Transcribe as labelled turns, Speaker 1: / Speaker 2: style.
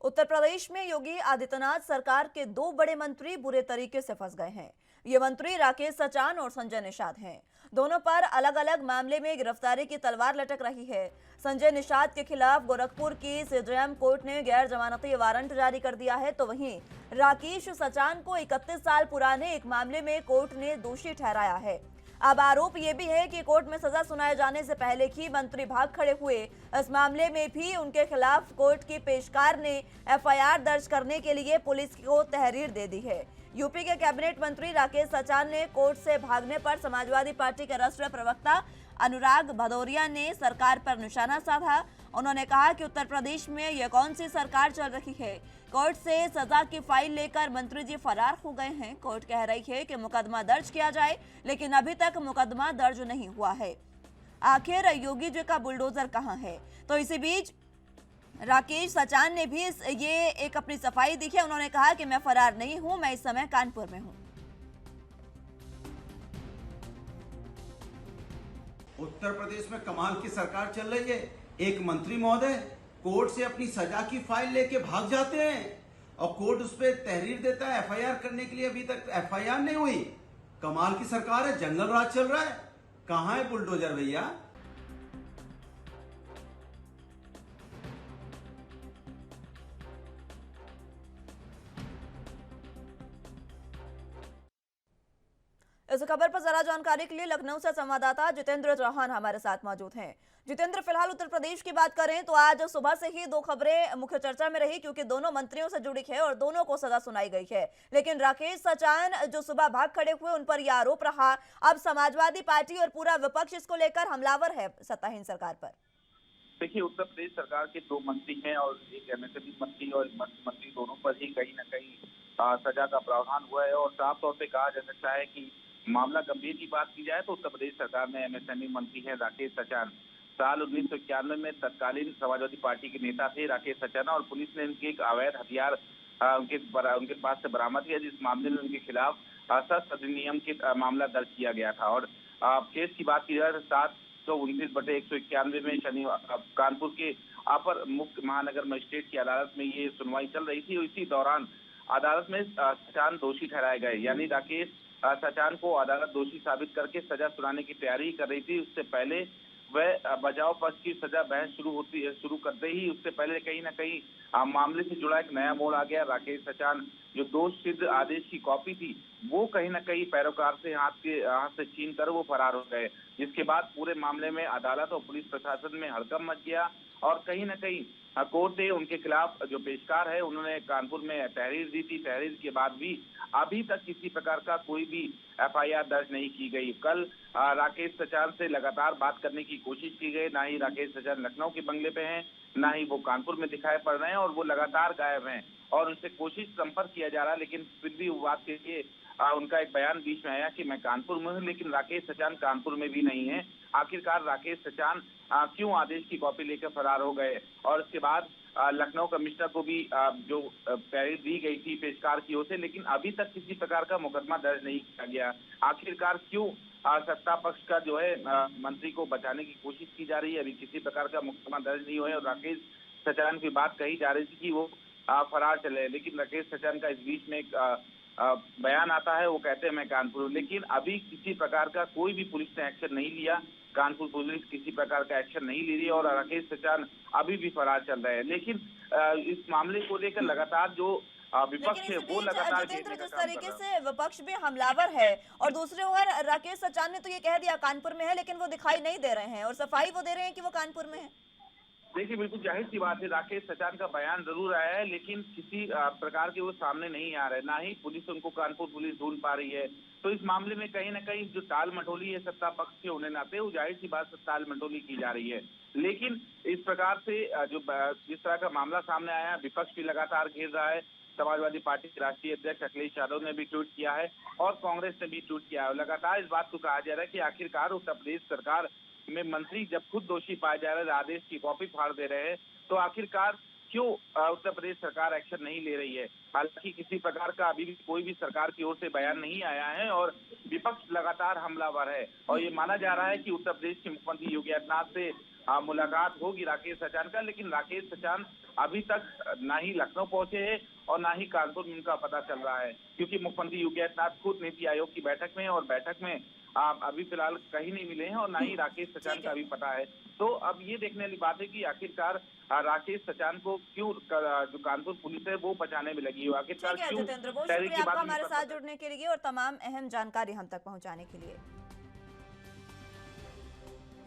Speaker 1: उत्तर प्रदेश में योगी आदित्यनाथ सरकार के दो बड़े मंत्री बुरे तरीके से फंस गए हैं। ये मंत्री राकेश सचान और संजय निषाद हैं। दोनों पर अलग अलग मामले में गिरफ्तारी की तलवार लटक रही है। संजय निषाद के खिलाफ गोरखपुर की सीजेएम कोर्ट ने गैर जमानती वारंट जारी कर दिया है, तो वहीं राकेश सचान को 31 साल पुराने एक मामले में कोर्ट ने दोषी ठहराया है। अब आरोप ये भी है कि कोर्ट में सजा सुनाए जाने से पहले ही मंत्री भाग खड़े हुए। इस मामले में भी उनके खिलाफ कोर्ट की पेशकार ने एफआईआर दर्ज करने के लिए पुलिस को तहरीर दे दी है। यूपी के कैबिनेट मंत्री राकेश सचान ने कोर्ट से भागने पर समाजवादी पार्टी के राष्ट्रीय प्रवक्ता अनुराग भदौरिया ने सरकार पर निशाना साधा। उन्होंने कहा कि उत्तर प्रदेश में यह कौन सी सरकार चल रही है। कोर्ट से सजा की फाइल लेकर मंत्री जी फरार हो गए हैं। कोर्ट कह रही है कि मुकदमा दर्ज किया जाए, लेकिन अभी तक मुकदमा दर्ज नहीं हुआ है। आखिर योगी जी का बुलडोजर कहां है? तो इसी बीच राकेश सचान ने भी ये एक अपनी सफाई दी है। उन्होंने कहा कि मैं फरार नहीं हूं, मैं इस समय कानपुर में हूं।
Speaker 2: उत्तर प्रदेश में कमाल की सरकार चल रही है। एक मंत्री महोदय कोर्ट से अपनी सजा की फाइल लेके भाग जाते हैं और कोर्ट उस पर तहरीर देता है एफआईआर करने के लिए। अभी तक एफआईआर नहीं हुई। कमाल की सरकार है, जंगल राज चल रहा है। कहां है बुलडोजर भैया?
Speaker 1: इस खबर पर जरा जानकारी के लिए लखनऊ से संवाददाता जितेंद्र चौहान हमारे साथ मौजूद हैं। जितेंद्र, फिलहाल उत्तर प्रदेश की बात करें तो आज सुबह से ही दो खबरें मुख्य चर्चा में रही, क्योंकि दोनों मंत्रियों से जुड़ी है और दोनों को सजा सुनाई गई है। लेकिन राकेश सचान जो सुबह भाग खड़े हुए, उन पर यह आरोप रहा। अब समाजवादी पार्टी और पूरा विपक्ष इसको लेकर हमलावर है सत्ताहीन सरकार पर।
Speaker 3: देखिए, उत्तर प्रदेश सरकार के दो मंत्री हैं और एक एमएसएमई मंत्री और मत्स्य मंत्री, दोनों पर ही कहीं न कहीं सजा का प्रावधान हुआ है। और साफ तौर पे कहा जा सकता है कि मामला गंभीर की बात की जाए तो उत्तर प्रदेश सरकार में एमएसएमई मंत्री हैं राकेश सचान। साल 1991 में तत्कालीन समाजवादी पार्टी के नेता थे राकेश सचान, और पुलिस ने उनके एक अवैध हथियार उनके पास से बरामद किया, जिस मामले में उनके खिलाफ शस्त्र अधिनियम के मामला दर्ज किया गया था। और केस की बात की जाए तो 7/19/191 में शनिवार कानपुर के अपर मुख्य महानगर मजिस्ट्रेट की अदालत में ये सुनवाई चल रही थी। इसी दौरान अदालत में सचान दोषी ठहराए गए, यानी राकेश सचान को अदालत दोषी साबित करके सजा सुनाने की तैयारी कर रही थी। उससे पहले वह बचाव पक्ष की सजा बहस शुरू करते ही उससे पहले कहीं ना कहीं मामले से जुड़ा एक नया मोड़ आ गया। राकेश सचान जो दोष सिद्ध आदेश की कॉपी थी, वो कहीं ना कहीं पैरोकार से हाथ से छीन कर वो फरार हो गए, जिसके बाद पूरे मामले में अदालत और पुलिस प्रशासन में हड़कंप मच गया। और कहीं ना कहीं कोर्ट ने उनके खिलाफ जो पेशकार है, उन्होंने कानपुर में तहरीर दी थी। तहरीर के बाद भी अभी तक किसी प्रकार का कोई भी एफआईआर दर्ज नहीं की गई। कल राकेश सचान से लगातार बात करने की कोशिश की गई। ना ही राकेश सचान लखनऊ के बंगले पे हैं, ना ही वो कानपुर में दिखाई पड़ रहे हैं, और वो लगातार गायब हैं। और उनसे संपर्क किया जा रहा है, लेकिन फिर भी बात के लिए उनका एक बयान बीच में आया कि मैं कानपुर में हूँ, लेकिन राकेश सचान कानपुर में भी नहीं है। आखिरकार राकेश सचान क्यों आदेश की कॉपी लेकर फरार हो गए? और इसके बाद लखनऊ कमिश्नर को भी जो तहरीर दी गई थी पेशकार की ओर से, लेकिन अभी तक किसी प्रकार का मुकदमा दर्ज नहीं किया गया। आखिरकार क्यों सत्ता पक्ष का जो है मंत्री को बचाने की कोशिश की जा रही है? अभी किसी प्रकार का मुकदमा दर्ज नहीं हुआ है। और राकेश सचान की बात कही जा रही थी कि वो फरार चले, लेकिन राकेश सचान का इस बीच में एक बयान आता है, वो कहते हैं मैं कानपुर हूं। लेकिन अभी किसी प्रकार का कोई भी पुलिस ने एक्शन नहीं लिया। कानपुर पुलिस किसी प्रकार का एक्शन नहीं ले रही और राकेश सचान अभी भी फरार चल रहे हैं। लेकिन इस मामले को लेकर लगातार जो विपक्ष है वो लगातार
Speaker 1: जितेंद्र, जिस तरीके से विपक्ष भी हमलावर है और दूसरी ओर राकेश सचान ने तो ये कह दिया कानपुर में है, लेकिन वो दिखाई नहीं दे रहे हैं और सफाई वो दे रहे हैं कि वो कानपुर में है।
Speaker 3: देखिए, बिल्कुल जाहिर सी बात है, राकेश सचान का बयान जरूर आया है, लेकिन किसी प्रकार के वो सामने नहीं आ रहे। ना ही पुलिस उनको कानपुर पुलिस ढूंढ पा रही है। तो इस मामले में कहीं ना कहीं जो टाल मटोली है सत्ता पक्ष के होने नाते, वो जाहिर सी बात से टाल मटोली की जा रही है। लेकिन इस प्रकार से जिस तरह का मामला सामने आया, विपक्ष भी लगातार घेर रहा है। समाजवादी पार्टी के राष्ट्रीय अध्यक्ष अखिलेश यादव ने भी ट्वीट किया है और कांग्रेस ने भी ट्वीट किया है। लगातार इस बात को कहा जा रहा है कि आखिरकार उत्तर प्रदेश सरकार में मंत्री जब खुद दोषी पाए जा रहे हैं, आदेश की कॉपी फाड़ दे रहे हैं, तो आखिरकार क्यों उत्तर प्रदेश सरकार एक्शन नहीं ले रही है? हालांकि किसी प्रकार का अभी भी कोई भी सरकार की ओर से बयान नहीं आया है और विपक्ष लगातार हमलावर है। और ये माना जा रहा है कि उत्तर प्रदेश के मुख्यमंत्री योगी आदित्यनाथ से मुलाकात होगी राकेश सचान का, लेकिन राकेश सचान अभी तक ना ही लखनऊ पहुंचे हैं और ना ही कानपुर में उनका पता चल रहा है, क्योंकि मुख्यमंत्री योगी आदित्यनाथ खुद नीति आयोग की बैठक में और बैठक में अभी फिलहाल कहीं नहीं मिले हैं और ना ही राकेश सचान का भी पता है। तो अब ये देखने वाली बात है कि आखिरकार राकेश सचान को क्यों जो कानपुर पुलिस है वो बचाने में लगी है, आखिरकार
Speaker 1: ठीक है
Speaker 3: क्यों
Speaker 1: जितेंद्र, बहुत
Speaker 3: शहरी
Speaker 1: शुक्रिया
Speaker 3: की
Speaker 1: आपका
Speaker 3: बात
Speaker 1: हमारे
Speaker 3: नहीं
Speaker 1: साथ
Speaker 3: पता।
Speaker 1: जुड़ने के लिए और तमाम अहम जानकारी हम तक पहुंचाने के लिए।